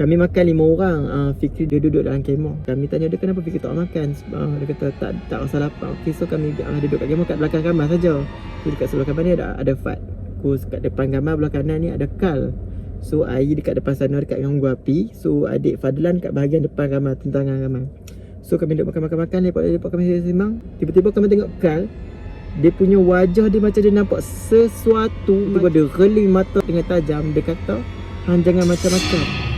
Kami makan 5 orang. Fikri dia duduk dalam kemah. Kami tanya dia kenapa Fikri tak makan. Dia kata tak rasa lapar. Okay, so kami duduk kat kemah kat belakang kamar saja. So dekat sebelah kamar ni ada Fat. Kat depan kamar belah kanan ni ada Kal. So air dekat depan sana dekat ganggu api. So adik Fadlan kat bahagian depan kamar, tentangan kamar. So kami duduk makan-makan, lepak kami sembang. Tiba-tiba kami tengok Kal. Dia punya wajah dia macam dia nampak sesuatu. Tiba dia reling mata dengan tajam. Dia kata, hang jangan macam-macam.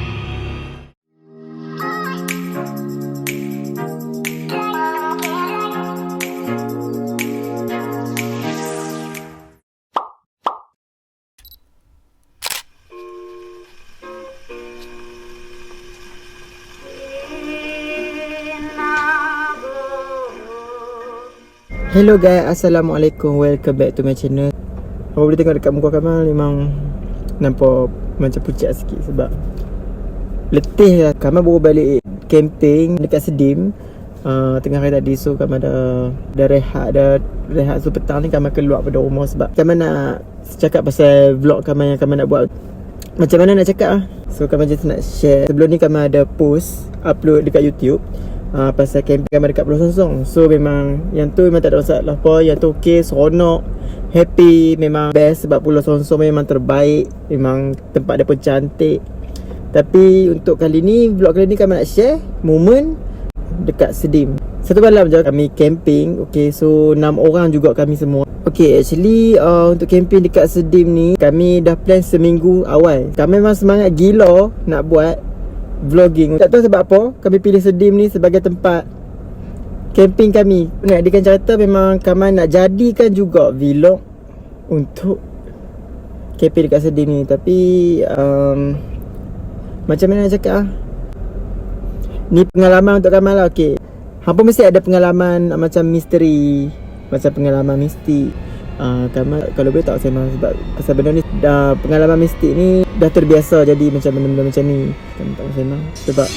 Hello guys, Assalamualaikum. Welcome back to my channel. Apa boleh tengok dekat muka Kamal memang nampak macam pucat sikit sebab letih lah. Kamal baru balik camping dekat Sedim tengah hari tadi. So Kamal dah rehat. So petang ni Kamal keluar pada rumah sebab Kamal nak cakap pasal vlog Kamal yang Kamal nak buat. Macam mana nak cakap lah. So Kamal just nak share. Sebelum ni Kamal ada post upload dekat YouTube pasal camping Kamal dekat Pulau Sonsong. So memang yang tu memang tak ada masalah apa. Yang tu okey, seronok, happy, memang best sebab Pulau Sonsong memang terbaik. Memang tempat dia pun cantik. Tapi untuk kali ni, vlog kali ni Kamal nak share moment dekat Sedim. Satu malam je kami camping. Okay, so 6 orang juga kami semua. Okay, actually untuk camping dekat Sedim ni kami dah plan seminggu awal. Kami memang semangat gila nak buat vlogging. Tak tahu sebab apa kami pilih Sedim ni sebagai tempat camping kami. Nak jadikan cerita memang Kamal nak jadikan juga vlog untuk camping dekat Sedim ni. Tapi macam mana nak cakap ni pengalaman untuk Kamal lah. Okay, hampa mesti ada pengalaman macam misteri, macam pengalaman mistik. Kamal kalau boleh tak sembang sebab pasal benda ni pengalaman mistik ni dah terbiasa jadi macam benda-benda macam ni. Kamal tak sembang sebab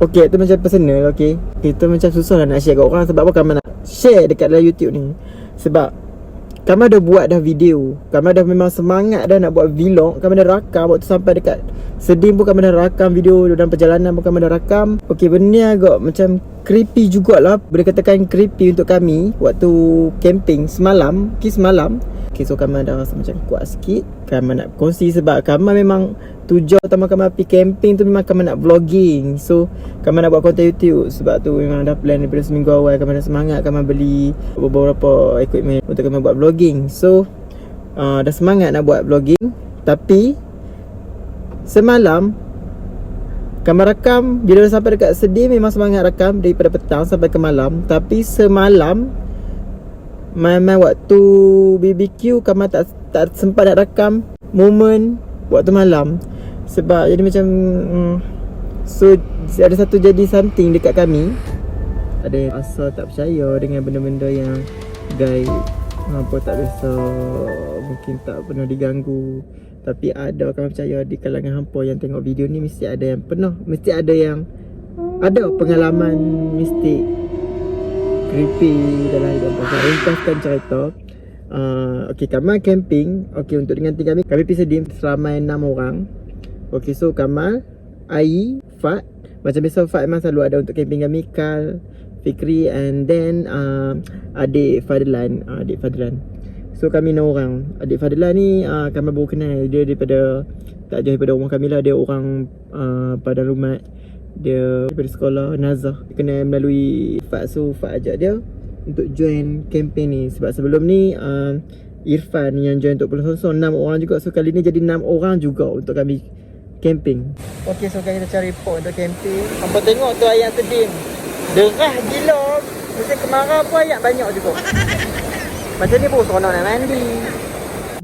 okay, tu macam personal. Okay, kita macam susah lah nak share kat orang. Sebab apa Kamal nak share dekat dalam YouTube ni? Sebab Kamal dah buat dah video. Kamal dah memang semangat dah nak buat vlog. Kamal dah rakam waktu sampai dekat Sedim pun Kamal dah rakam video. Dalam perjalanan pun Kamal dah rakam. Okay, benda ni agak macam creepy jugalah. Boleh katakan creepy untuk kami waktu camping semalam. Okay, semalam. Okay, so Kamal dah rasa macam kuat sikit. Kamal nak kongsi sebab Kamal memang tujuan utama Kamal pergi camping tu memang Kamal nak vlogging. So Kamal nak buat konten YouTube. Sebab tu memang dah plan daripada seminggu awal. Kamal dah semangat. Kamal beli beberapa equipment untuk Kamal buat vlogging. So dah semangat nak buat vlogging. Tapi semalam Kamal rakam. Bila dah sampai dekat Sedim memang semangat rakam daripada petang sampai ke malam. Tapi semalam main-main waktu BBQ Kamal tak sempat nak rakam moment waktu malam. Sebab jadi macam so ada satu jadi something dekat kami. Ada yang asal tak percaya dengan benda-benda yang gaib, apa tak biasa, mungkin tak pernah diganggu. Tapi ada kamu percaya di kalangan hampa yang tengok video ni mesti ada yang pernah, mesti ada yang ada pengalaman mistik, creepy dalam hidup. Saya ringkaskan cerita. Okay, Kamal camping. Okay, untuk dengan tim kami pergi Sedim seramai 6 orang. Okay, so Kamal, Ai, Fat. Macam biasa Fat memang selalu ada untuk camping kami. Kal, Fikri, and then adik Fadlan. So kami 6 orang. Adik Fadlan ni Kamal baru kenal. Dia daripada tak jauh daripada rumah kami lah. Dia orang Padang Rumat. Dia daripada sekolah Nazah. Dia kenal melalui Fat. So Fat ajak dia untuk join camping ni. Sebab sebelum ni Irfan yang join untuk Pulau Sonsong 6 orang juga. So kali ni jadi 6 orang juga untuk kami camping. Okay, so kita cari spot untuk camping. Hampa tengok tu ayam Sedim derah gila. Macam kemarau pun ayam banyak juga. Macam ni pun seronok nak mandi.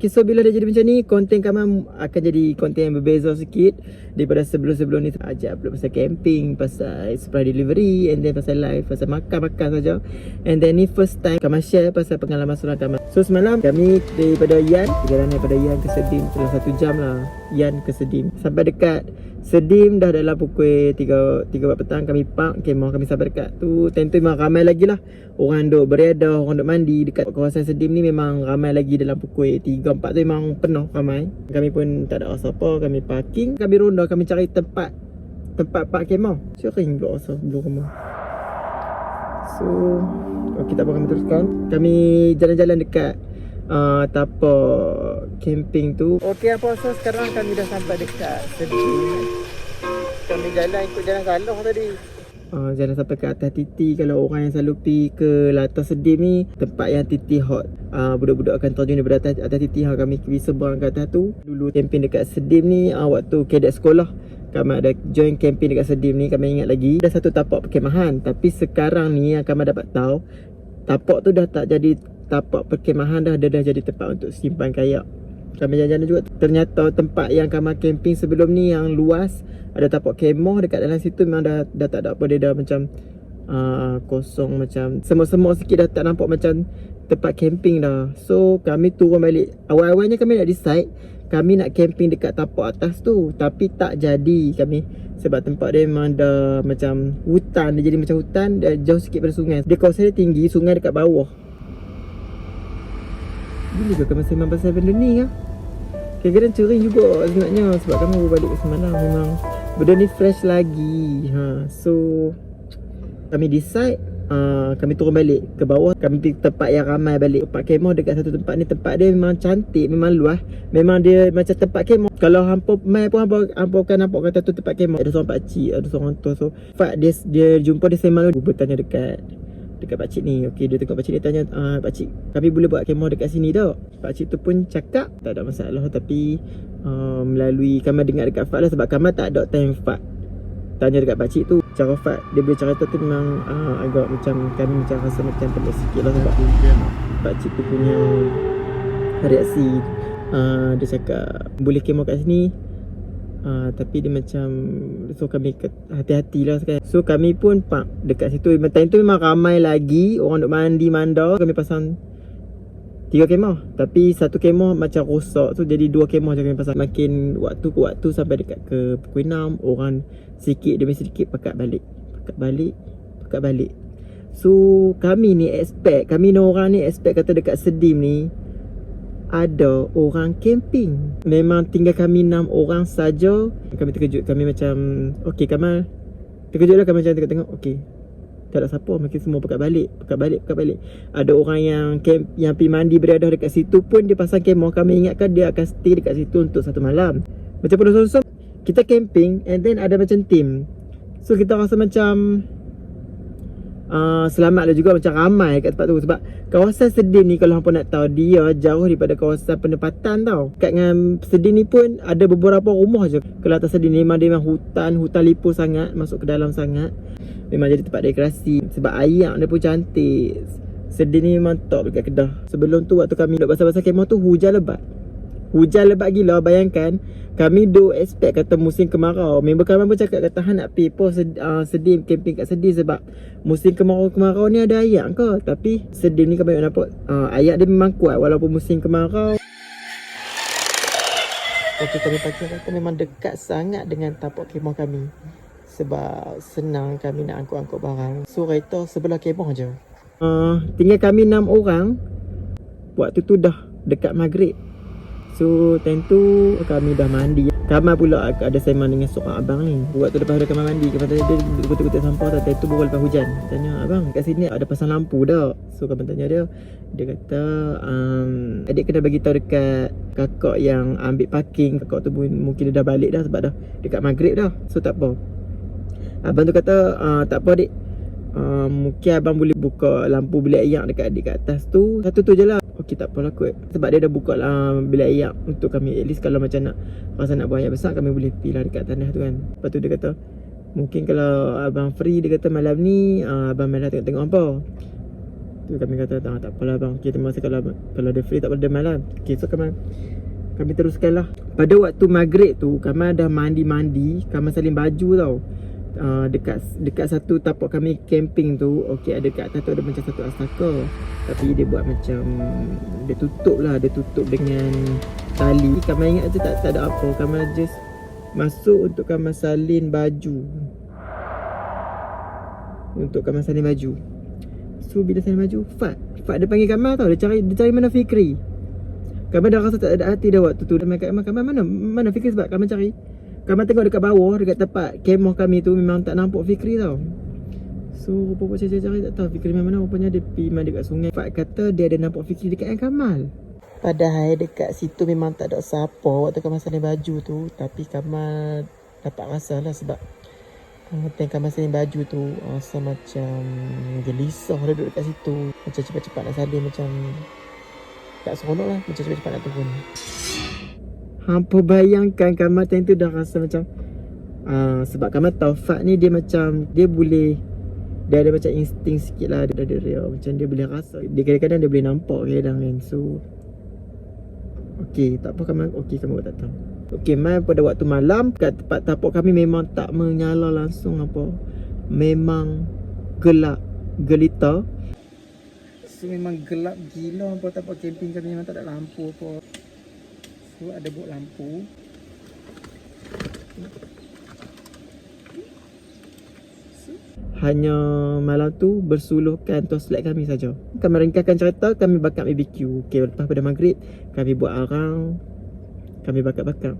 Okay, so bila dah jadi macam ni, konten Kamal akan jadi konten yang berbeza sikit daripada sebelum-sebelum ni. Ajak upload pasal camping, pasal supply delivery, and then pasal live, pasal makan-makan saja. And then ni first time Kamal share pasal pengalaman seorang Kamal. So semalam kami daripada Yan, perjalanan daripada Yan ke Sedim dalam 1 jam lah. Yan ke Sedim. Sampai dekat Sedim dah dalam pukul 3 petang kami park kemah, kami sampai dekat tu. Tentu memang ramai lagi lah. Orang duk beredar, orang duk mandi dekat kawasan Sedim ni, memang ramai lagi. Dalam pukul 3-4 tu memang penuh ramai. Kami pun tak ada rasa apa, kami parking, kami ronda, kami cari tempat park kemah. Sering pula rasa belum rumah. So kita pun kami teruskan. Kami jalan-jalan dekat tapak camping tu. Okey apa, so sekarang kami dah sampai dekat Sedim. Kami jalan ikut jalan Galoh tadi. Jalan sampai ke atas titi. Kalau orang yang selalu pergi ke Latar Sedim ni, tempat yang titi hot. Budak-budak akan terjun daripada atas titi. Kami pergi seberang ke atas tu. Dulu camping dekat Sedim ni, waktu kadet sekolah, kami ada join camping dekat Sedim ni. Kami ingat lagi ada satu tapak perkemahan. Tapi sekarang ni yang kami dapat tahu, tapak tu dah tak jadi tapak perkemahan dah. Dia dah jadi tempat untuk simpan kayak. Kami jalan-jalan juga, ternyata tempat yang kami camping sebelum ni yang luas, ada tapak kemah dekat dalam situ, memang dah tak ada apa. Dia dah macam kosong, macam semut-semut sikit, dah tak nampak macam tempat camping dah. So kami turun balik. Awal-awalnya kami nak decide kami nak camping dekat tapak atas tu, tapi tak jadi kami. Sebab tempat dia memang dah macam hutan. Dia jadi macam hutan, dia jauh sikit pada sungai. Dia kawasan dia tinggi, sungai dekat bawah. Bila ke kami sembang pasal benda ni kah? Kadang-kadang cering juga sebenarnya, sebab kami baru balik semalam. Memang benda ni fresh lagi. So kami decide kami turun balik ke bawah. Kami pergi tempat yang ramai balik. Tempat kemah dekat satu tempat ni. Tempat dia memang cantik, memang luas. Memang dia macam tempat kemah. Kalau hampa mai pun hampa akan nampak kata tu tempat kemah. Ada seorang pakcik, ada seorang tua. So Fat dia jumpa, dia sembang dulu, bertanya dekat pakcik ni. Okey, dia tengok pakcik ni, tanya, pakcik, kami boleh buat kemah dekat sini tak? Pakcik tu pun cakap tak ada masalah. Tapi melalui kami dengar dekat Fat lah, sebab kami tak ada time Fat tanya dekat pakcik tu. Cara Fat dia boleh cerita tu memang agak macam, kami macam rasa macam pelik sikit lah. Sebab pakcik tu punya reaksi, dia cakap boleh kemah kat sini, tapi dia macam, so kami hati-hati lah sekarang. So kami pun park dekat situ. Time tu memang ramai lagi, orang duk mandi manda. Kami pasang 3 kemah, tapi satu kemah macam rosak, so jadi 2 kemah je kami pasang. Makin waktu ke waktu sampai dekat ke pukul 6, orang sikit demi sedikit pakat balik. So kami ni orang ni expect kata dekat Sedim ni ada orang camping. Memang tinggal kami 6 orang saja. Kami terkejut. Kami macam, okey Kamal, terkejut lah kami macam tengok-tengok. Okey, tak ada siapa, makin semua pakat balik. Ada orang yang camp, yang pergi mandi berada dekat situ pun dia pasang kemah. Kami ingatkan dia akan stay dekat situ untuk 1 malam. Macam pada sosok kita camping and then ada macam team. So kita rasa macam selamat lah juga, macam ramai kat tempat tu. Sebab kawasan Sedim ni, kalau hampa nak tahu, dia jauh daripada kawasan penempatan tau. Kat dengan Sedim ni pun ada beberapa rumah je. Kalau atas Sedim ni memang dia memang hutan lipu sangat, masuk ke dalam sangat. Memang jadi tempat rekreasi. Sebab air dia pun cantik. Sedim ni memang top dekat Kedah. Sebelum tu waktu kami duduk basah-basah kemah tu, hujan lebat gila. Bayangkan kami duk expect kata musim kemarau. Member kami pun cakap kata Han nak pergi Sedim, camping kat Sedim sebab musim kemarau ni ada ayak ke. Tapi Sedim ni kami nampak ayak dia memang kuat walaupun musim kemarau. Okey, kami pakai kata memang dekat sangat dengan tapak kemah kami, sebab senang kami nak angkut-angkut barang. So kereta sebelah kemah je. Tinggal kami 6 orang. Waktu tu dah dekat maghrib. So time tu kami dah mandi. Kamal pula ada sembang dengan seorang abang ni. Waktu lepas Kamal mandi, Kamal tanya dia kutip-kutip sampah tak. Time tu baru lepas hujan. Tanya, abang kat sini ada pasang lampu tak? So Kamal tanya dia. Dia kata adik kena bagi tahu dekat kakak yang ambil parking. Kakak tu mungkin dia dah balik dah sebab dah dekat maghrib dah. So tak apa. Abang tu kata tak apa adik, mungkin abang boleh buka lampu bilik air dekat atas tu. Satu tu je lah. Okey, tak apalah kot. Sebab dia dah buka bilik air untuk kami. At least kalau macam rasa nak buang air besar, kami boleh pergi lah dekat tanah tu kan. Lepas tu dia kata, mungkin kalau abang free, dia kata malam ni abang malam tengok-tengok apa. Tu kami kata tak apalah abang. Okay, terima kasih kalau dia free, tak apa dia malam. Okay, so kami teruskan lah. Pada waktu maghrib tu, kami dah mandi, kami salin baju tau. Dekat satu tapak kami camping tu, okey, ada kat atas tu ada macam satu astaka, tapi dia buat macam dia tutup dengan tali. Kamal ingat je tak ada apa. Kamal just masuk untuk Kamal salin baju. So bila salin baju, Fat dia panggil Kamal tau. Dia cari mana Fikri. Kamal dah rasa tak ada hati dah waktu tu. Dia main Kamal mana Fikri, sebab Kamal cari. Kamal tengok dekat bawah, dekat tempat kemah kami tu, memang tak nampak Fikri tau. So rupa-rupa cari tak tahu Fikri mana. Rupanya dia pergi mandi dekat sungai. Fat kata dia ada nampak Fikri dekat yang Kamal. Padahal dekat situ memang tak ada siapa waktu Kamal salin baju tu. Tapi Kamal dapat rasa lah, sebab tengok Kamal salin baju tu rasa macam gelisah duduk dekat situ. Macam cepat-cepat nak salin, macam tak seronok lah, macam cepat-cepat nak turun. Hampa bayangkan Kamal time tu dah rasa macam sebab Kamal tahu Fat ni dia macam dia ada macam insting sikit lah dari dia. Macam dia boleh rasa, dia kadang-kadang dia boleh nampak kadang kan. So okey, tak apa Kamal, Kamal tak tahu. Okey, mai pada waktu malam kat tempat tapak kami memang tak menyala langsung apa. Memang gelap gelita. So memang gelap gila apa tapak camping kami, memang tak ada lampu apa. So ada buat lampu. Hanya malam tu bersuluhkan torchlight kami saja. Kami ringkaskan cerita, kami bakar BBQ. Okey, lepas pada maghrib kami buat arang, kami bakar-bakar.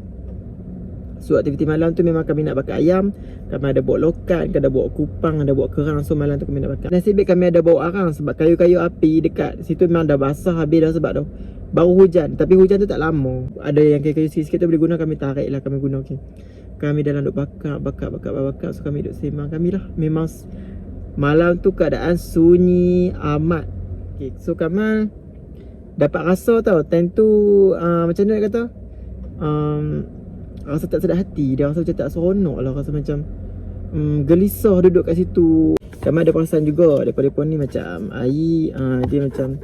So aktiviti malam tu memang kami nak bakar ayam. Kami ada bawa lokat, ada bawa kupang, ada bawa kerang. So malam tu kami nak bakar. Nasib baik kami ada bawa arang, sebab kayu-kayu api dekat situ memang dah basah habis dah, sebab dah baru hujan. Tapi hujan tu tak lama. Ada yang kayu-kayu sikit-sikit tu boleh guna, kami tarik lah, kami guna. Okey, kami dalam duk bakar. So kami duk sembang. Kami lah memang malam tu keadaan sunyi amat. Okay, so Kamal dapat rasa tau time tu macam mana nak kata, rasa tak sedap hati. Dia rasa macam tak seronok lah. Rasa macam gelisah duduk kat situ. Kamal ada perasaan juga daripada puan ni macam Ayi dia macam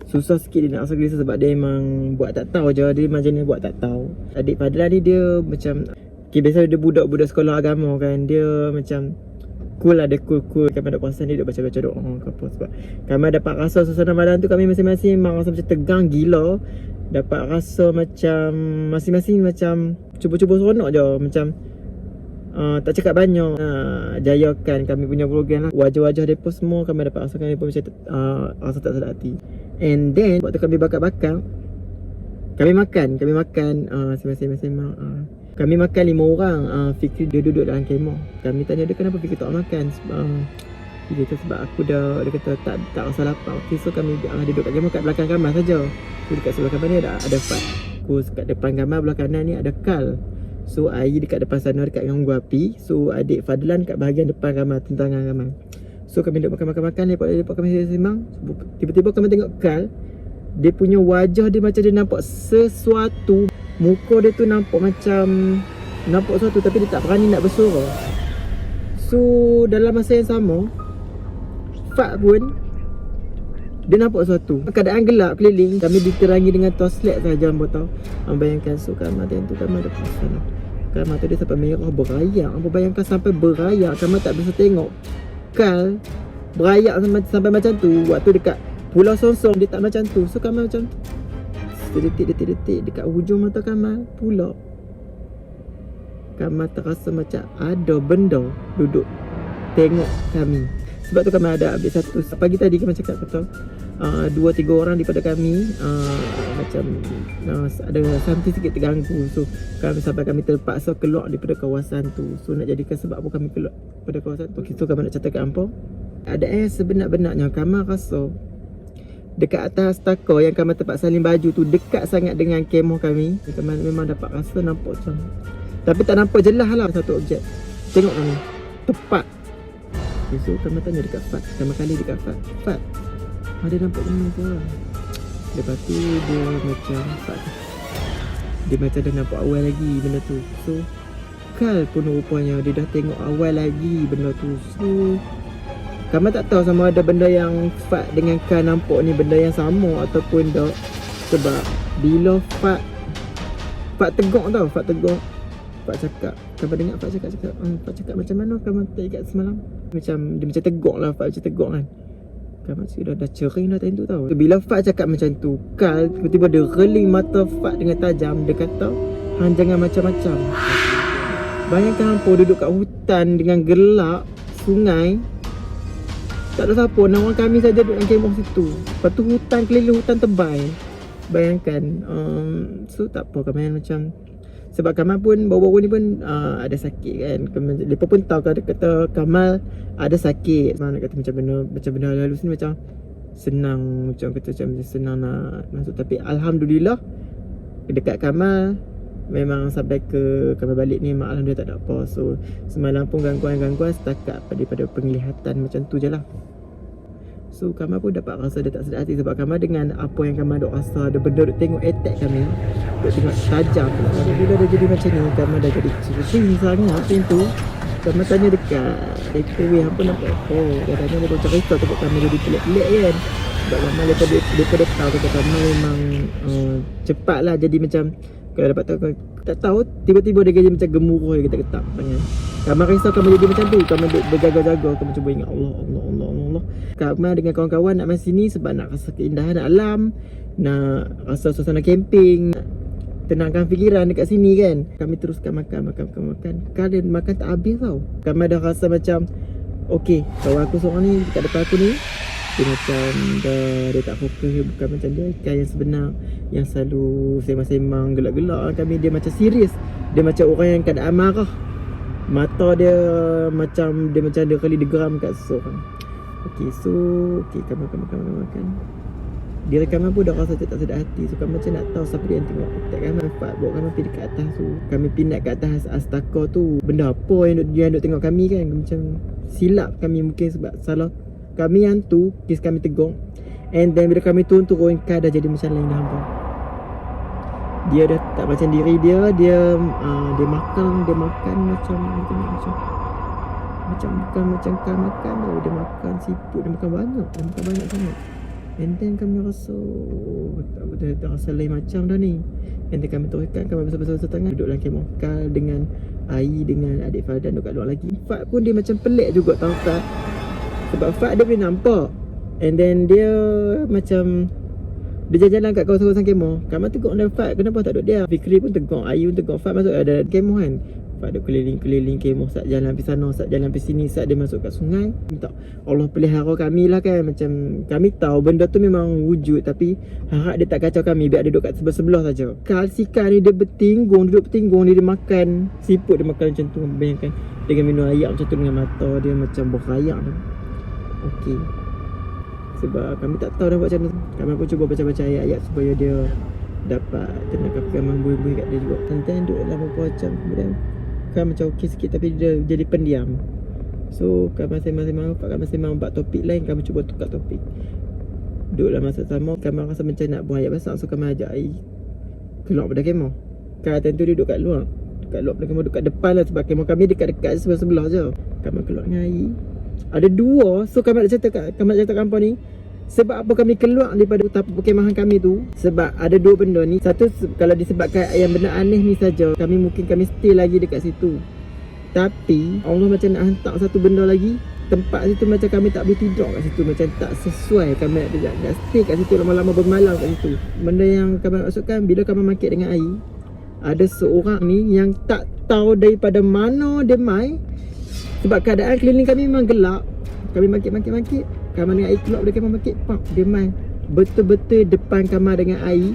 susah sikit dia nak rasa gelisah, sebab dia memang buat tak tahu je. Dia macam ni buat tak tahu. Adik Fadlan ni dia macam biasa dia budak-budak sekolah agama kan. Dia macam cool lah, dia cool. Kami ada perasaan dia duk baca-baca doa ke apa. Sebab kami dapat rasa suasana malam tu kami masing-masing memang rasa macam tegang gila. Dapat rasa macam masing-masing macam cuba-cuba seronok je. Macam tak cakap banyak. Jayakan kami punya program lah. Wajah-wajah mereka semua kami dapat rasa kami pun macam rasa tak sedap hati. And then waktu kami bakar-bakar, kami makan masing-masing. Kami makan 5 orang. Fikri dia duduk dalam kemah. Kami tanya dia kenapa Fikri tak makan. Dia kata sebab aku dia kata tak rasa lapar. Okay, so kami duduk kat kemah kat belakang kamar saja. So dekat sebelah kamar ni ada Fat. Kat depan kamar belah kanan ni ada Kal. So Ayi dekat depan sana dekat ganggu api. So adik Fadlan kat bahagian depan kamar, tentangan kamar. So kami duduk makan-makan, lepak kami sembang. Tiba-tiba kami tengok Kal. Dia punya wajah dia macam dia nampak sesuatu. Muka dia tu nampak sesuatu, tapi dia tak berani nak bersuara. So dalam masa yang sama, Fat pun dia nampak sesuatu. Keadaan gelap keliling, kami diterangi dengan torchlight saja. Hamba tahu, bayangkan. So Kamal tu Kamal ada perasan. Kamal tu dia sampai merah berayak. Hamba bayangkan sampai berayak. Kamal tak bisa tengok Kal berayak sampai macam tu. Waktu dekat Pulau Songsong dia tak macam tu. So Kamal macam detik dekat hujung mata Kamal pula Kamal terasa macam ada benda duduk tengok kami. Sebab tu Kamal ada ambil satu. Pagi tadi Kamal cakap kata 2-3 orang daripada kami macam ada something sikit terganggu. So sampai kami terpaksa keluar daripada kawasan tu. So nak jadikan sebab apa kami keluar daripada kawasan tu. So Kamal nak cakap apa, ada sebenar-benarnya Kamal rasa dekat atas takar yang Kamal tempat salin baju tu dekat sangat dengan kemah kami. Kamal memang dapat rasa nampak macam, tapi tak nampak jelas lah satu objek. Tengok kami tepat. Okay, so Kamal tanya dekat Fat. Kamal kali dekat Fat, ada nampak benda tu lah. Lepas tu dia macam Fat, dia macam dah nampak awal lagi benda tu. So Kal pun rupanya dia dah tengok awal lagi benda tu. So Kamal tak tahu sama ada benda yang Fat dengan Kal nampak ni benda yang sama ataupun tak. Sebab bila Fat tegak tau. Fat cakap, Kamal dengar Fat cakap macam mana Kamal tak ingat semalam. Dia macam tegak lah. Fat macam tegak kan. Kamat dah cering dah time tu tau. Bila Fat cakap macam tu, Kal tiba-tiba dia reling mata Fat dengan tajam. Dia kata, hang jangan macam-macam. Bayangkan hampa duduk kat hutan dengan gelap, sungai. Tak ada siapa, 6 orang kami saja duduk dalam kemah situ. Lepas tu hutan keliling, hutan tebal. Bayangkan. So tak apa kami macam, sebab Kamal pun baru-baru ni pun ada sakit kan. Mereka pun tahu kata Kamal ada sakit. Mana nak kata macam benda halus ni macam senang, macam kata macam senang nak masuk. Tapi Alhamdulillah dekat Kamal memang sampai ke Kamal balik ni mak Alhamdulillah tak ada apa. So semalam pun gangguan-gangguan setakat daripada penglihatan macam tu je lah. So Kamal pun dapat rasa dia tak sedar hati. Sebab Kamal dengan apa yang Kamal duk rasa, ada benda duk tengok attack kami, duk tengok tajam. Bila dah jadi macam ni, Kamal dah jadi pusing sangat macam tu. Kamal tanya dekat Rektor, weh apa nampak apa? Dia tanya dia macam cerita tu Kamal jadi pelik-pelik kan. Sebab Kamal daripada tahu kata Kamal memang cepat lah jadi macam, kalau dapat tahu, tak tahu tiba-tiba dia jadi macam gemuruh dia ketak-ketak tangan. Kamal risau Kamal jadi macam tu. Kamal berjaga-jaga, Kamal cuba ingat Allah. Kamal dengan kawan-kawan nak main sini sebab nak rasa keindahan alam, nak rasa suasana camping, tenangkan fikiran dekat sini kan. Kami teruskan makan. Kalian makan tak habis tau. Kamal dah rasa macam okey, kawan aku seorang ni dekat depan aku ni, dia macam dia tak fokus. Bukan macam dia kan yang sebenar, yang selalu semang-semang gelak-gelak kami. Dia macam serius. Dia macam orang yang keadaan marah. Mata dia macam dia kali digeram kat seseorang. Okey, so Kamal makan. Dia Kamal pun dah rasa tak sedar hati. So Kamal macam nak tahu siapa dia yang tengok. Tak Kamal Fat bawa Kamal pergi dekat atas tu. Kami pindah kat atas Astaka tu. Benda apa yang duk tengok kami kan. Macam silap kami mungkin sebab salah kami yang tu. Kes kami tegur. And then bila kami turun Kak dah jadi macam lain dah hampa. Dia dah tak macam diri dia. Dia makan macam bukan macam Kak makan tau. Dia makan siput, dia makan banyak sangat. And then kami rasa dah rasa lain macam dah ni. And then kami teruskan, kami besar-besar tangan duduk dalam kemah Kal dengan Ai, dengan adik Fadan duduk kat luar lagi. Fat pun dia macam pelik juga tau Fat. Sebab Fat dia boleh nampak. And then dia macam dia jalan-jalan kat kawasan-kawasan kemah. Kami tegur dengan Fat, kenapa tak duduk dia? Fikri pun tegur, Ayu pun tegur. Fat masuk ada kemah kan. Fat duk keliling-keliling kemah, sat jalan pergi sana, sat jalan pergi sini, sat dia masuk kat sungai. Minta Allah pelihara kami lah kan. Macam kami tahu benda tu memang wujud, tapi harap dia tak kacau kami, biar dia duduk kat sebelah-sebelah saja. Kal Sika ni dia duduk bertinggung, dia makan siput, dia makan macam tu. Bayangkan dengan minum air macam tu dengan mata dia macam berayak tu. Okey. Sebab kami tak tahu dah buat macam mana. Kami pun cuba baca-baca ayat-ayat supaya dia dapat tenangkan fikiran buih-buih kat dia juga. Santai duduk dalam beberapa jam. Kemudian kan macam okey sikit, tapi dia jadi pendiam. So kami masing-masing buat topik lain. Kami cuba tukar topik. Duduk dalam masa sama, kami rasa macam nak buang ayat besar. So kami ajak air keluar pada kemah. Kan time tu dia duduk kat luar. Kat luar pada kemah, duduk kat depan lah. Sebab kemah kami dekat-dekat sebelah-sebelah je. Kami keluar dengan air. Ada dua. So kami nak cerita apa ni, sebab apa kami keluar daripada perkemahan kami tu, sebab ada dua benda ni. Satu, kalau disebabkan yang benda aneh ni saja, kami stay lagi dekat situ. Tapi Allah macam nak hantar satu benda lagi. Tempat situ macam kami tak boleh tidur kat situ, macam tak sesuai. Kami nak stay kat situ lama-lama, bermalam kat situ. Benda yang kami maksudkan, bila kami makan dengan air, ada seorang ni yang tak tahu daripada mana dia mai. Sebab keadaan keliling kami memang gelap. Kami makit. Kamar dengan air keluar dari kamar makit. Pak, dia main betul-betul depan kamar dengan air.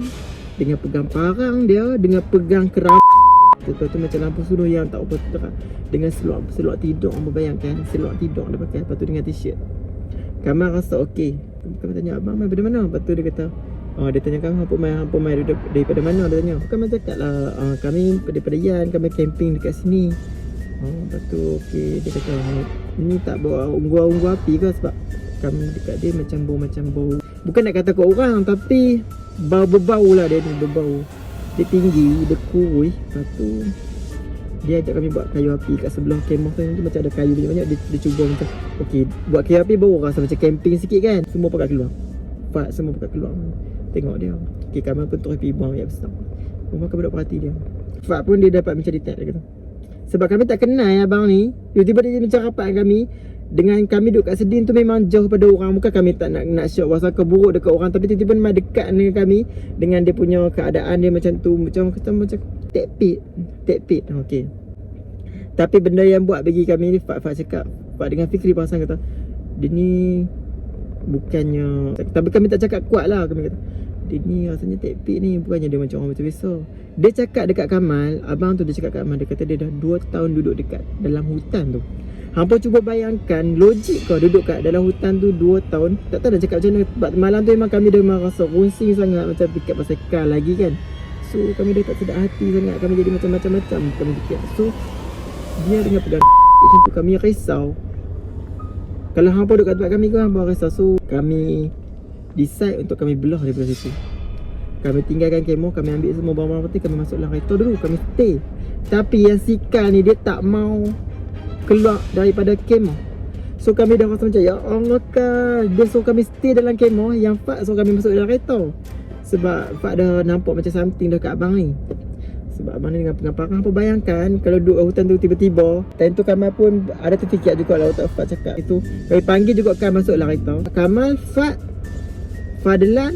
Dengan pegang parang dia, dengan pegang keram. Lepas tu macam lampu suruh yang tak apa terang. Dengan seluar tidur, kamu bayangkan. Seluar tidur dia pakai. Lepas tu dengan t-shirt. Kamar rasa okey. Kami tanya, abang main dari mana? Lepas tu dia kata, dia tanya kami, hampa main daripada mana? Dia tanya. Kami cakap lah, kami daripada Yan, kami camping dekat sini. Lepas tu okey, dia kata ni tak bawa unggu api ke, sebab kami dekat dia macam bau. Bukan nak kata kat orang, tapi berbau lah dia ni, berbau. Dia tinggi, dia kurus. Lepas tu dia ajak kami buat kayu api kat sebelah kemah tu, macam ada kayu banyak-banyak. Dia cuba macam okey, buat kayu api baru rasa macam camping sikit kan. Semua pakat keluar. Semua pakat keluar. Tengok dia. Okey, kami pun terus pergi buang ayat besar. Rumah kami duduk perhati dia. Fat pun dia dapat macam detect dia kata. Sebab kami tak kenal abang ni. Tiba-tiba dia macam rapat dengan kami. Dengan kami duduk kat Sedin tu memang jauh pada orang. Bukan kami tak nak syok wasaka buruk dekat orang, tapi tiba-tiba memang dekat dengan kami, dengan dia punya keadaan dia macam tu, macam kata macam tekpit. Okey. Tapi benda yang buat bagi kami ni, Fak cakap, Fak dengan Fikri pasang kata, dia ni bukannya, tapi kami tak cakap kuat lah, kami kata dia ni rasanya tekpit ni, bukannya dia macam orang macam biasa. Dia cakap dekat Kamal, abang tu dia cakap kat Kamal, dia kata dia dah 2 tahun duduk dekat dalam hutan tu. Hampa cuba bayangkan, logik kau duduk kat dalam hutan tu 2 tahun. Tak tahu dah cakap macam mana. Sebab malam tu memang kami dah memang rasa runsing sangat, macam fikir pasal kal lagi kan. So kami dah tak sedap hati sangat, kami jadi macam-macam kami fikir. So dia dengan pegang macam tu, kami risau. Kalau hampa duduk kat tempat kami kan, hampa risau. So kami decide untuk kami belah daripada situ. Kami tinggalkan kemah, kami ambil semua barang-barang penting, kami masuk dalam kereta dulu, kami stay. Tapi yang sikal ni dia tak mau keluar daripada kemah. So kami dah rasa macam, ya Allah kan, dia suruh kami stay dalam kemah, yang Fak suruh kami masuk dalam kereta. Sebab Fak dah nampak macam something dah kat abang ni. Sebab abang ni dengan pengaparan. Apa bayangkan kalau duduk hutan tu tiba-tiba, time tu Kamal pun ada terfikir juga lah, tak Fak cakap itu. Kami panggil juga Kamal masuk dalam kereta. Kamal, Fak, Fadlan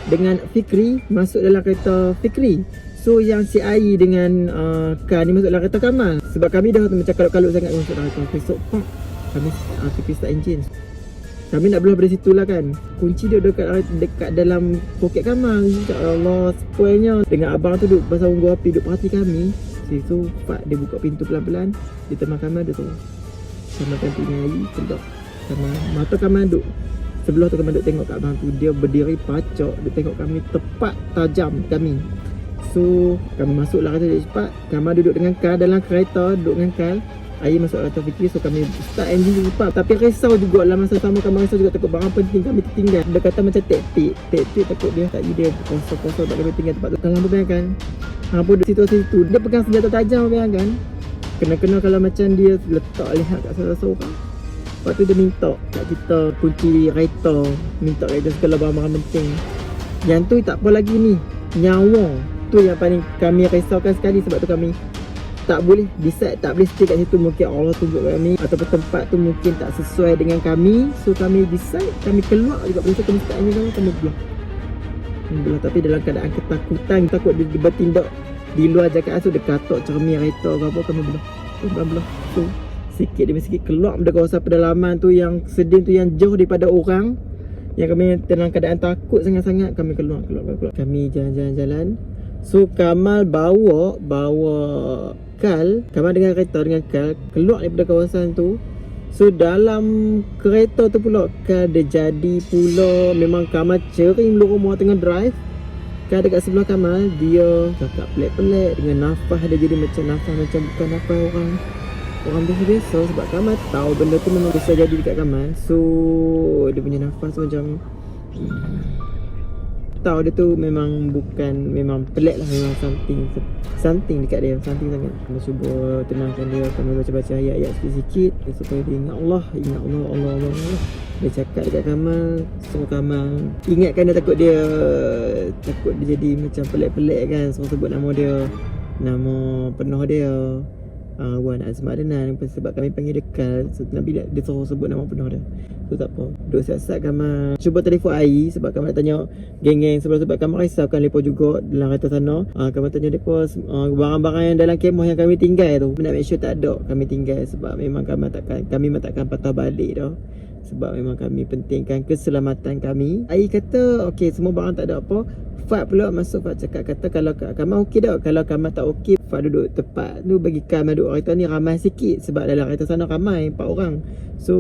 dengan Fikri masuk dalam kereta Fikri. So yang si Ai dengan Kan ni masuk dalam kereta Kamal. Sebab kami dah macam kalut-kalut sangat masuk dalam kereta. Besok Pak kami Fikri start engine. Kami nak belah dari situ lah kan. Kunci dia dekat dalam poket Kamal. Ya Allah, spoilnya. Dengan abang tu duduk pasal unggu api, duduk perhati kami. So Pak dia buka pintu pelan-pelan, dia teman Kamal, dia tu Kamal kan punya air sedap. Kamal, mata Kamal duduk sebelah tu, kami duduk tengok kat abang tu. Dia berdiri pacok, dia tengok kami tepat tajam kami. So kami masuklah kereta dia cepat. Kamal duduk dengan Kal dalam kereta, duduk dengan Kal. Air masuk kereta Fikri. So kami start engine cepat. Tapi risau juga lah masa sama. Kamal risau juga, takut barang penting kami tertinggal. Dia kata macam tekpit, takut dia tak dia kosong-kosong tak boleh tinggal tempat tu. Kalau hampa bayangkan, hampa duduk situasi itu, dia pegang senjata tajam, bayangkan. Kena-kena kalau macam dia letak lihat kat salah seorang. Lepas tu dia minta kat kita kunci kereta, minta kereta segala barang-barang penting. Yang tu tak apa lagi ni, nyawa. Tu yang paling kami risaukan sekali. Sebab tu kami tak boleh decide, tak boleh stay kat situ. Mungkin Allah tunjuk kami, ataupun tempat tu mungkin tak sesuai dengan kami. So kami decide, kami keluar juga. Bila kami start ni kami belah. Tapi dalam keadaan ketakutan, takut dia bertindak di luar jagaan. So dia katok cermin kereta ke apa, kami belah. So sikit demi sikit keluar dari kawasan pedalaman tu, yang Sedin tu, yang jauh daripada orang, yang kami dalam keadaan takut sangat-sangat. Kami keluar. Kami jalan-jalan. So Kamal bawa Kal, Kamal dengan kereta dengan Kal keluar daripada kawasan tu. So dalam kereta tu pula Kal dia jadi pula, memang Kamal cering lu rumah tengah drive. Kal dekat sebelah Kamal, dia cakap pelik-pelik dengan nafas dia, jadi macam nafas macam bukan nafas orang biasa-biasa. Sebab Kamal tahu benda tu memang bisa jadi dekat Kamal. So dia punya nafas macam tahu dia tu memang pelik lah, memang something dekat dia, something sangat. Kami cuba tenangkan dia, kami baca-baca ayat-ayat sikit-sikit supaya dia ingat Allah. Dia cakap dekat Kamal, suruh Kamal ingatkan dia, takut dia jadi macam pelik-pelik kan. Suruh sebut nama dia, nama penuh dia, Wan Azmat Adnan. Sebab kami panggil dia Kal, so Nabi dia suruh sebut nama penuh dia. So tak apa, duduk siap-siap Kamal cuba telefon Ai. Sebab Kamal nak tanya geng-geng sebab Kamal risau kan mereka juga dalam kereta sana. Kamal tanya mereka barang-barang yang dalam kemah yang kami tinggal tu, nak make sure tak ada kami tinggal. Sebab memang kami takkan patah balik dah. Sebab memang kami pentingkan keselamatan kami. Ai kata okey, semua barang tak ada apa. Fak pula masuk, Fak cakap kata kalau Kamal okey dah. Kalau Kamal tak okey, Fak duduk tepat tu, bagi Kamal duduk kereta ni ramai sikit. Sebab dalam kereta sana ramai 4 orang. So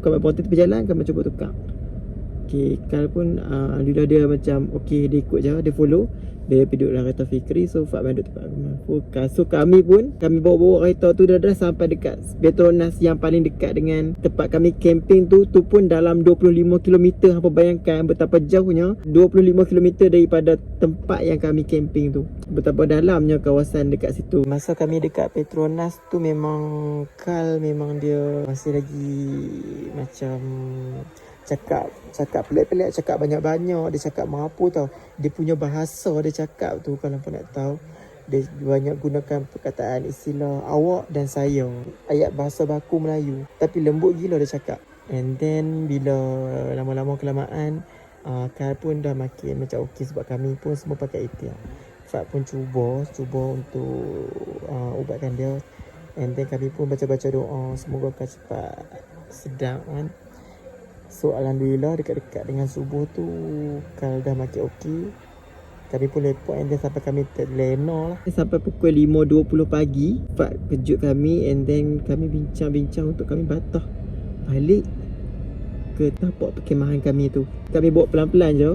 Kamal berhenti tepi jalan, Kamal cuba tukar. Okey, Kal pun alhamdulillah dia macam okey, dia ikut je, dia follow. Dia pergi duduk dalam kereta Fikri. So Fak main duduk tempat Kamal. So kami bawa kereta tu dah sampai dekat Petronas yang paling dekat dengan tempat kami camping tu pun dalam 25km. Apa bayangkan betapa jauhnya, 25km daripada tempat yang kami camping tu. Betapa dalamnya kawasan dekat situ. Masa kami dekat Petronas tu memang Kal memang dia masih lagi macam cakap pelik-pelik, cakap banyak-banyak. Dia cakap merapu tau. Dia punya bahasa dia cakap tu, kalau pun nak tahu, Dia banyak gunakan perkataan istilah awak dan saya, ayat bahasa baku Melayu, tapi lembut gila dia cakap. And then bila lama-lama kelamaan, Kyle pun dah makin macam okey sebab kami pun semua pakai ikhtiar. Fat pun cuba untuk ubatkan dia. And then kami pun baca-baca doa semoga akan cepat sedap kan. So alhamdulillah dekat-dekat dengan subuh tu Kyle dah makin okey. Kami pun lepak and then sampai kami terlena lah. Sampai pukul 5.20 pagi Fat kejut kami and then kami bincang-bincang untuk kami batah balik ke tapak perkemahan kami tu. Kami bawa pelan-pelan je.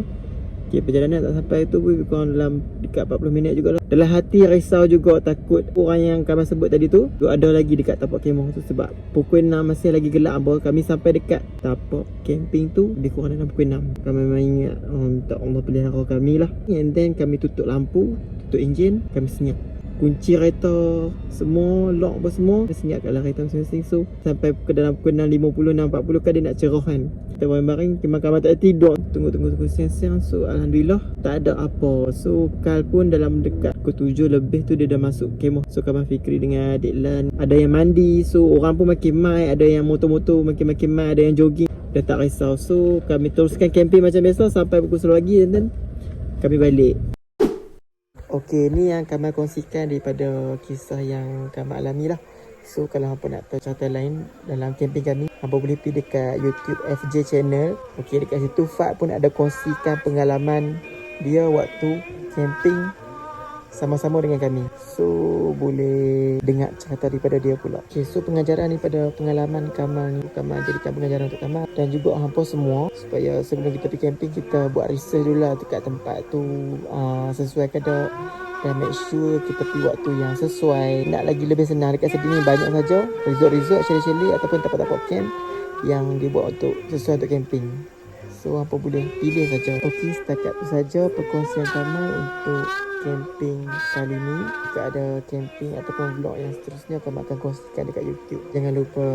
Okay, perjalanan tak sampai tu pun kurang dalam dekat 40 minit jugalah. Dalam hati risau juga, takut orang yang kami sebut tadi tu ada lagi dekat tapak kemah tu. Sebab pukul 6 masih lagi gelap apa. Kami sampai dekat tapak camping tu lebih kurang dalam pukul 6. Kami memang ingat minta Allah pelihara kami lah. And then kami tutup lampu, tutup enjin, kami senyap. Kunci kereta semua, lock apa semua, kita senyapkanlah kereta masing-masing. So sampai dalam pukul 6.50, 6.40 kan dia nak cerah kan. Kita bareng-bareng, kemah-kemah tak tidur. Tunggu siang-siang. So alhamdulillah tak ada apa. So Kyle pun dalam dekat pukul 7 lebih tu dia dah masuk kemah. So Kamal Fikri dengan Adik Lan ada yang mandi. So orang pun makin mai, ada yang motor-motor makin mai, ada yang jogging. Dah tak risau. So kami teruskan camping macam biasa sampai pukul 10 pagi dan kami balik. Okey, ni yang kami kongsikan daripada kisah yang kami alami lah. So kalau hampa nak tahu cerita lain dalam camping kami, hampa boleh pergi dekat YouTube FJ channel. Okey, dekat situ Fat pun ada kongsikan pengalaman dia waktu camping sama-sama dengan kami. So boleh dengar cerita daripada dia pula. Okay, so pengajaran daripada pengalaman Kamal ni, Kamal jadikan pengajaran untuk Kamal dan juga hampa semua, supaya sebelum kita pergi camping kita buat research dulu lah dekat tempat tu sesuai ke tak, dan make sure kita pergi waktu yang sesuai. Nak lagi lebih senang, dekat sini banyak saja resort-resort, chalet-chalet ataupun tempat-tempat camp yang dibuat untuk sesuai untuk camping. So hampa boleh pilih saja. Okey, setakat tu saja perkongsian Kamal untuk camping kali ni. Jika ada camping ataupun vlog yang seterusnya, Kamal akan kongsikan dekat YouTube. Jangan lupa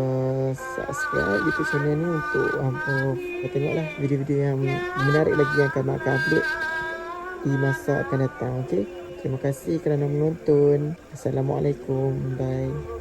subscribe YouTube channel ni untuk hampa tengoklah video-video yang menarik lagi yang Kamal akan upload di masa akan datang. Okey, terima kasih kerana menonton. Assalamualaikum. Bye.